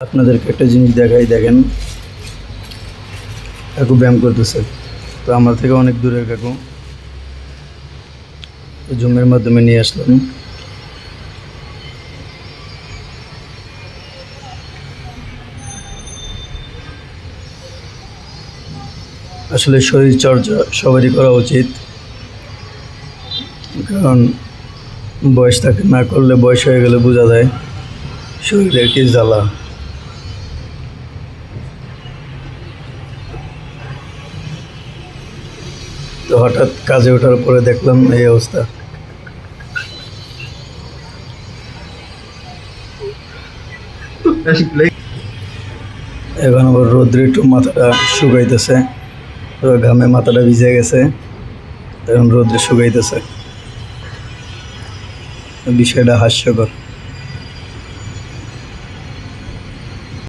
আপনাদেরকে একটা জিনিস দেখাই, দেখেন কাকু ব্যায়াম করতেছে। তো আমার থেকে অনেক দূরের কাকু, জুমের মাধ্যমে নিয়ে আসলাম। আসলে শরীর চর্চা সবারই করা উচিত, কারণ বয়স থাকে, না করলে বয়স হয়ে গেলে বোঝা যায় শরীরের কি জ্বালা। তো হঠাৎ কাজে ওঠার পরে দেখলাম এই অবস্থা। এখন আবার রোদ্রে একটু মাথাটা শুকাইতেছে, তো ঘামে মাথাটা ভিজে গেছে, এখন রোদ্রে শুকাইতেছে। বিষয়টা হাস্যকর।